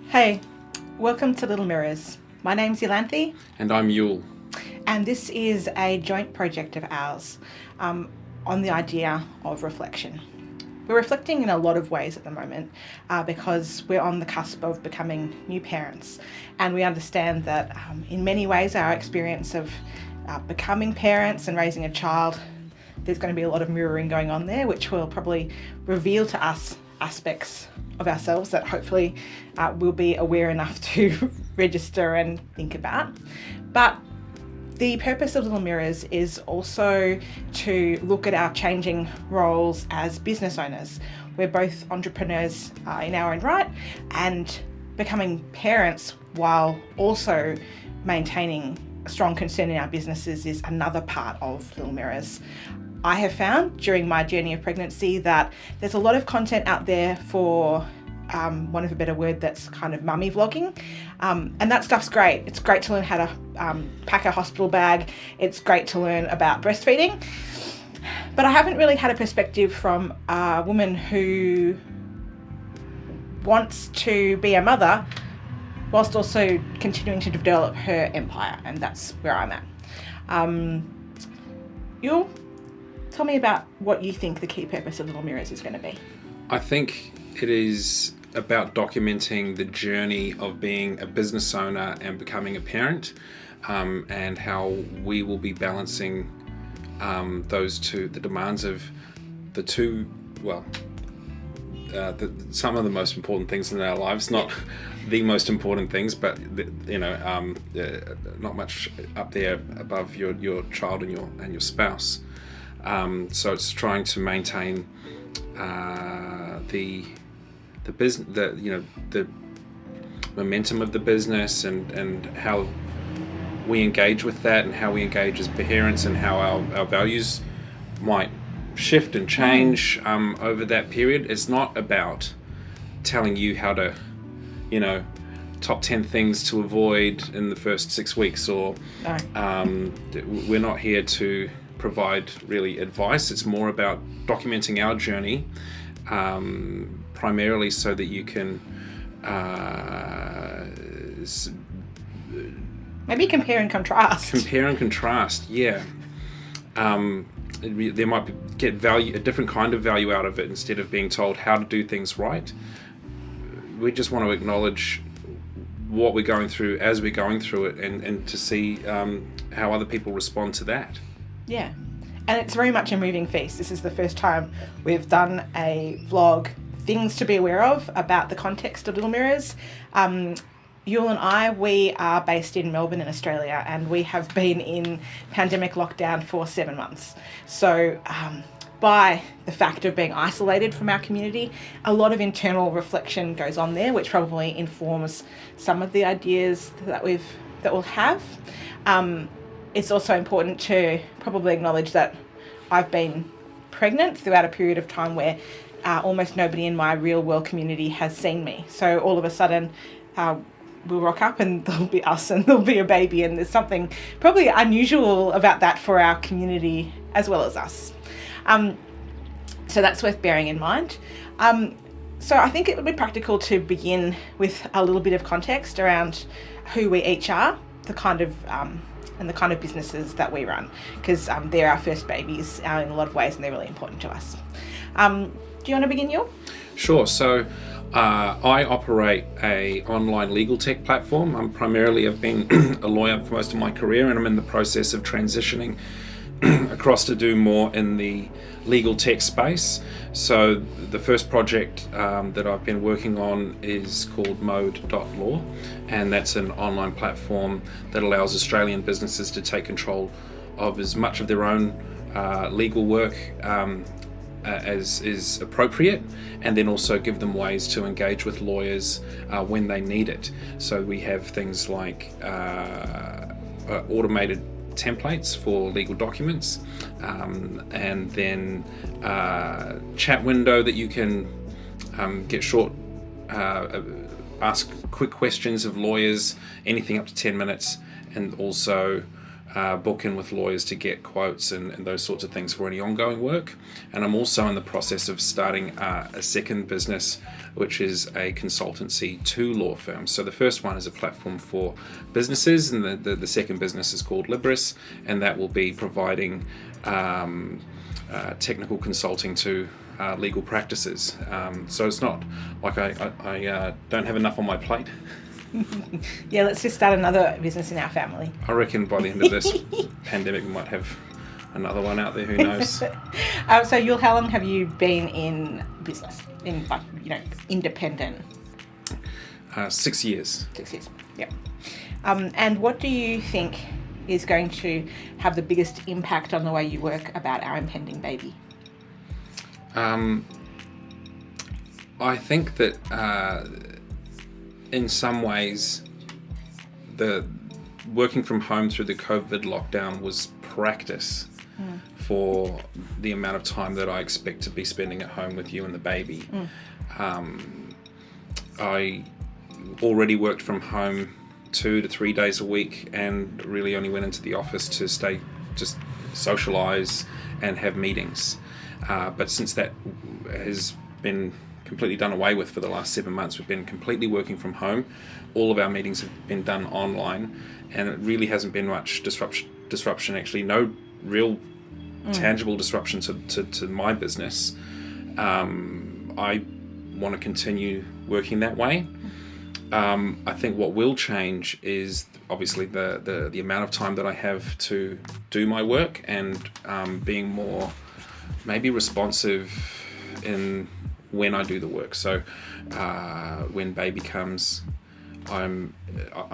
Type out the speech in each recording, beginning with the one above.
Hey, welcome to Little Mirrors. My name's Iolanthe. And I'm Yule. And this is a joint project of ours on the idea of reflection. We're reflecting in a lot of ways at the moment because we're on the cusp of becoming new parents. And we understand that in many ways our experience of becoming parents and raising a child, there's going to be a lot of mirroring going on there, which will probably reveal to us aspects of ourselves that hopefully we'll be aware enough to register and think about. But the purpose of Little Mirrors is also to look at our changing roles as business owners. We're both entrepreneurs in our own right, and becoming parents while also maintaining a strong concern in our businesses is another part of Little Mirrors. I have found during my journey of pregnancy that there's a lot of content out there for want of a better word, that's kind of mummy vlogging. And that stuff's great. It's great to learn how to pack a hospital bag. It's great to learn about breastfeeding. But I haven't really had a perspective from a woman who wants to be a mother whilst also continuing to develop her empire. And that's where I'm at. Yule, tell me about what you think the key purpose of Little Mirrors is going to be. I think it is about documenting the journey of being a business owner and becoming a parent, and how we will be balancing those two, the demands of the two, some of the most important things in our lives, not the most important things, but not much up there above your child and your spouse. So it's trying to maintain the business, the momentum of the business, and how we engage with that, and how we engage as parents, and how our values might shift and change over that period. It's not about telling you how to, top 10 things to avoid in the first 6 weeks, or we're not here to provide really advice. It's more about documenting our journey, primarily so that you can maybe compare and contrast. Yeah. There might get a different kind of value out of it, instead of being told how to do things right. We just want to acknowledge what we're going through as we're going through it, and to see how other people respond to that. Yeah, and it's very much a moving feast. This is the first time we've done a vlog, things to be aware of about the context of Little Mirrors. Yule and I, we are based in Melbourne in Australia, and we have been in pandemic lockdown for 7 months. So by the fact of being isolated from our community, a lot of internal reflection goes on there, which probably informs some of the ideas that we'll have. It's also important to probably acknowledge that I've been pregnant throughout a period of time where almost nobody in my real world community has seen me. So all of a sudden we'll rock up and there'll be us and there'll be a baby, and there's something probably unusual about that for our community as well as us. So that's worth bearing in mind. So I think it would be practical to begin with a little bit of context around who we each are, the kind of businesses that we run, because they're our first babies in a lot of ways, and they're really important to us. Do you want to begin, Yule? Sure. So I operate a online legal tech platform. I've been a lawyer for most of my career, and I'm in the process of transitioning across to do more in the legal tech space. So the first project that I've been working on is called Mode.law, and that's an online platform that allows Australian businesses to take control of as much of their own legal work as is appropriate, and then also give them ways to engage with lawyers when they need it. So we have things like automated templates for legal documents, and then chat window that you can get short, ask quick questions of lawyers, anything up to 10 minutes, and also book in with lawyers to get quotes and those sorts of things for any ongoing work. And I'm also in the process of starting a second business, which is a consultancy to law firms. So the first one is a platform for businesses, and the second business is called Libris, and that will be providing technical consulting to legal practices. So it's not like I don't have enough on my plate. Yeah, let's just start another business in our family. I reckon by the end of this pandemic we might have another one out there, who knows. So Yule, how long have you been in business, in independent? 6 years. 6 years, yeah. And what do you think is going to have the biggest impact on the way you work about our impending baby? I think that in some ways the working from home through the COVID lockdown was practice for the amount of time that I expect to be spending at home with you and the baby. I already worked from home 2 to 3 days a week and really only went into the office to just socialize and have meetings. But since that has been completely done away with for the last 7 months, we've been completely working from home. All of our meetings have been done online, and it really hasn't been much disruption, actually no real tangible disruption to my business. I want to continue working that way. I think what will change is obviously the amount of time that I have to do my work, and being more maybe responsive in when I do the work. So when baby comes, I'm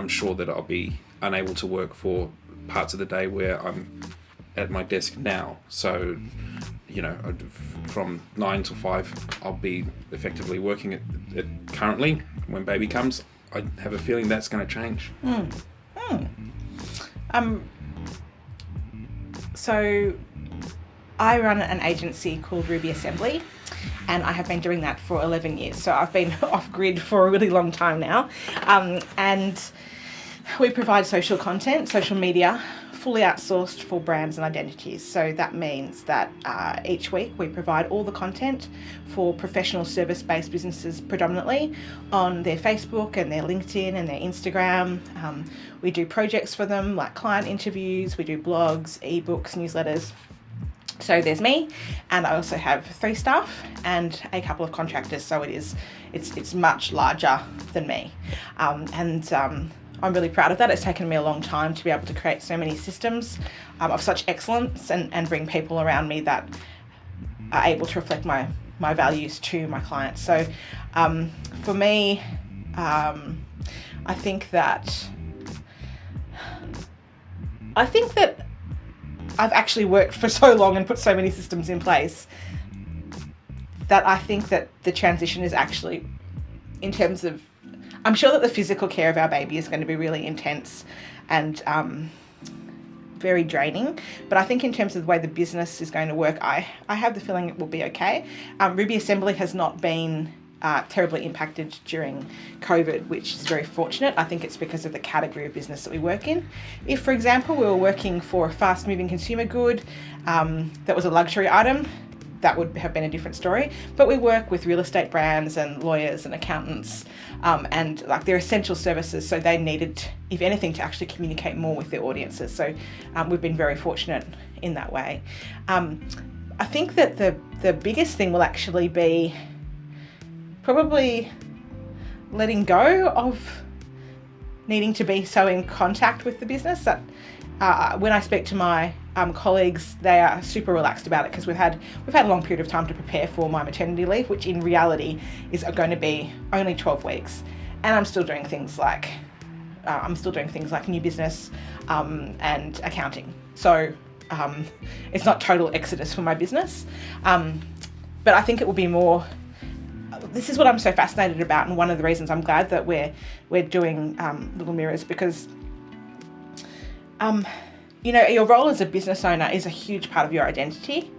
sure that I'll be unable to work for parts of the day where I'm at my desk now. So from 9 to 5 I'll be effectively working at currently. When baby comes, I have a feeling that's going to change. So I run an agency called Ruby Assembly, and I have been doing that for 11 years. So I've been off grid for a really long time now. And we provide social content, social media, fully outsourced for brands and identities. So that means that each week we provide all the content for professional service-based businesses, predominantly on their Facebook and their LinkedIn and their Instagram. We do projects for them like client interviews, we do blogs, ebooks, newsletters. So there's me, and I also have 3 staff and a couple of contractors. So it's much larger than me, and I'm really proud of that. It's taken me a long time to be able to create so many systems of such excellence and bring people around me that are able to reflect my values to my clients. So for me, I think that I've actually worked for so long and put so many systems in place that I think that the transition is actually, in terms of, I'm sure that the physical care of our baby is going to be really intense and very draining. But I think in terms of the way the business is going to work, I have the feeling it will be okay. Ruby Assembly has not been terribly impacted during COVID, which is very fortunate. I think it's because of the category of business that we work in. If, for example, we were working for a fast-moving consumer good that was a luxury item, that would have been a different story. But we work with real estate brands and lawyers and accountants, and like they're essential services, so they needed, if anything, to actually communicate more with their audiences. So we've been very fortunate in that way. I think that the biggest thing will actually be probably letting go of needing to be so in contact with the business. That when I speak to my colleagues, they are super relaxed about it, because we've had a long period of time to prepare for my maternity leave, which in reality is going to be only 12 weeks, and I'm still doing things like new business and accounting. So it's not total exodus for my business, but I think it will be more. This is what I'm so fascinated about, and one of the reasons I'm glad that we're doing Little Mirrors, because your role as a business owner is a huge part of your identity,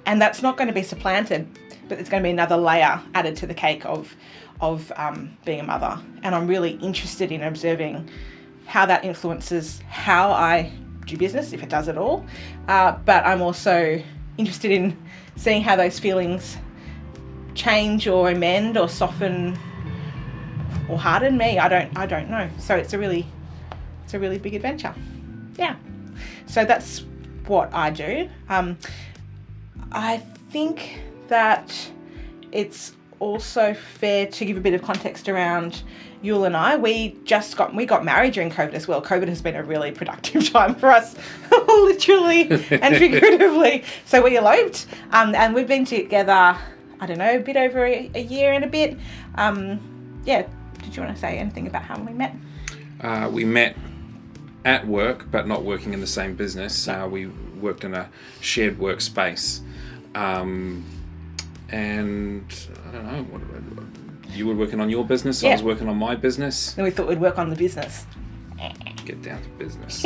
and that's not going to be supplanted, but it's going to be another layer added to the cake of being a mother. And I'm really interested in observing how that influences how I do business, if it does at all. But I'm also interested in seeing how those feelings change or amend or soften or harden me. I don't know. So it's a really big adventure. Yeah. So that's what I do. I think that it's also fair to give a bit of context around Yule and I. We got married during COVID as well. COVID has been a really productive time for us, literally and figuratively. So we eloped, and we've been together, I don't know, a bit over a year and a bit. Yeah. Did you want to say anything about how we met? We met at work, but not working in the same business. We worked in a shared workspace. And I don't know, you were working on your business, I was working on my business. Then we thought we'd work on the business. Get down to business.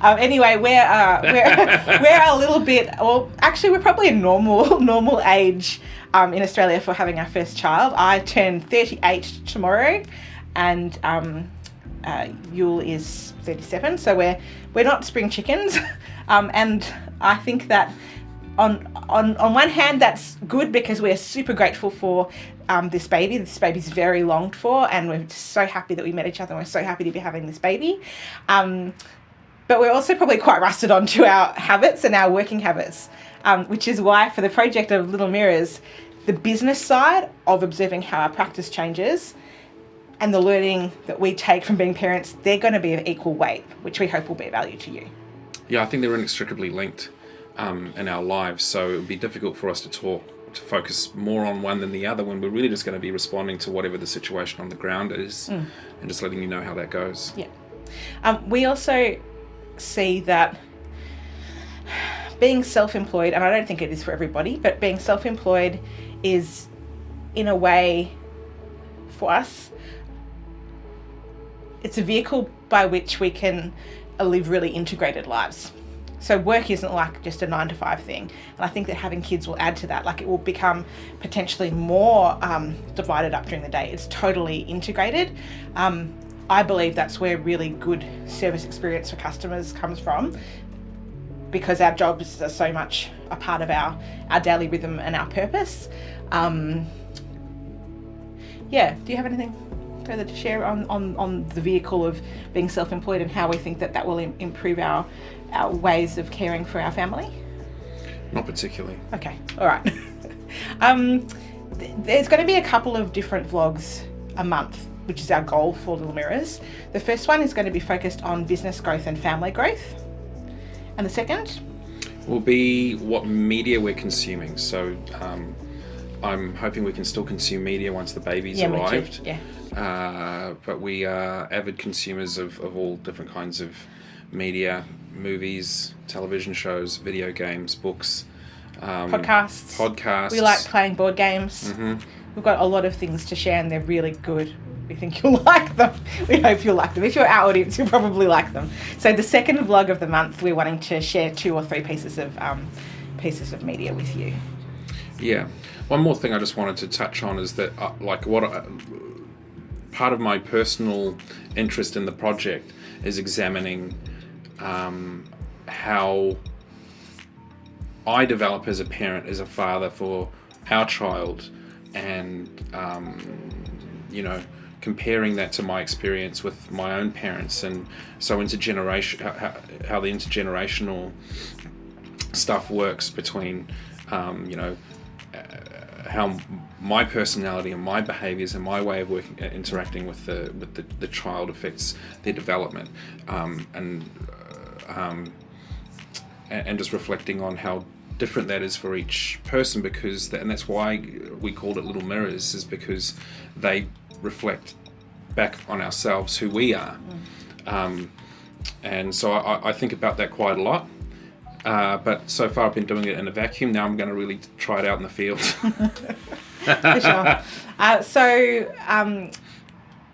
Anyway, we're a little bit, well, actually we're probably a normal age in Australia for having our first child. I turn 38 tomorrow, and Yule is 37, so we're not spring chickens. And I think that on one hand, that's good because we're super grateful for this baby. This baby's very longed for, and we're just so happy that we met each other, and we're so happy to be having this baby. But we're also probably quite rusted onto our habits and our working habits, which is why for the project of Little Mirrors, the business side of observing how our practice changes and the learning that we take from being parents, they're going to be of equal weight, which we hope will be of value to you. Yeah, I think they're inextricably linked in our lives, so it would be difficult for us to focus more on one than the other when we're really just going to be responding to whatever the situation on the ground is, and just letting you know how that goes. Yeah. We also see that being self-employed, and I don't think it is for everybody, but being self-employed is, in a way, for us, it's a vehicle by which we can live really integrated lives. So work isn't like just a 9-to-5 thing. And I think that having kids will add to that. Like, it will become potentially more divided up during the day. It's totally integrated. I believe that's where really good service experience for customers comes from, because our jobs are so much a part of our daily rhythm and our purpose. Yeah, do you have anything further to share on the vehicle of being self-employed and how we think that will improve our ways of caring for our family? Not particularly. Okay, all right. There's going to be a couple of different vlogs a month, which is our goal for Little Mirrors. The first one is going to be focused on business growth and family growth. And the second will be what media we're consuming. So I'm hoping we can still consume media once the baby's arrived. Me too. Yeah. But we are avid consumers of all different kinds of media, movies, television shows, video games, books, podcasts. We like playing board games. Mm-hmm. We've got a lot of things to share, and they're really good. We think you'll like them. We hope you'll like them. If you're our audience, you'll probably like them. So the second vlog of the month, we're wanting to share 2 or 3 pieces of media with you. Yeah. One more thing I just wanted to touch on is that, part of my personal interest in the project is examining how I develop as a parent, as a father for our child, and comparing that to my experience with my own parents, and so how the intergenerational stuff works between how my personality and my behaviours and my way of interacting with the child affects their development, and just reflecting on how different that is for each person, and that's why we called it Little Mirrors, is because they reflect back on ourselves, who we are. And so I think about that quite a lot. But so far I've been doing it in a vacuum. Now I'm going to really try it out in the field. For sure.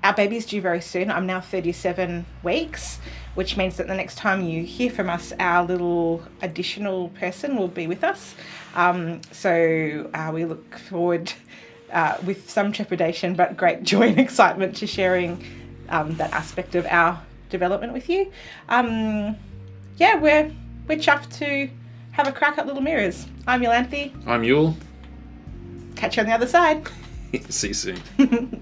Our baby's due very soon. I'm now 37 weeks, which means that the next time you hear from us, our little additional person will be with us. So we look forward with some trepidation but great joy and excitement to sharing that aspect of our development with you. Yeah, we're chuffed to have a crack at Little Mirrors. I'm Iolanthe. I'm Yule. Catch you on the other side. See you soon.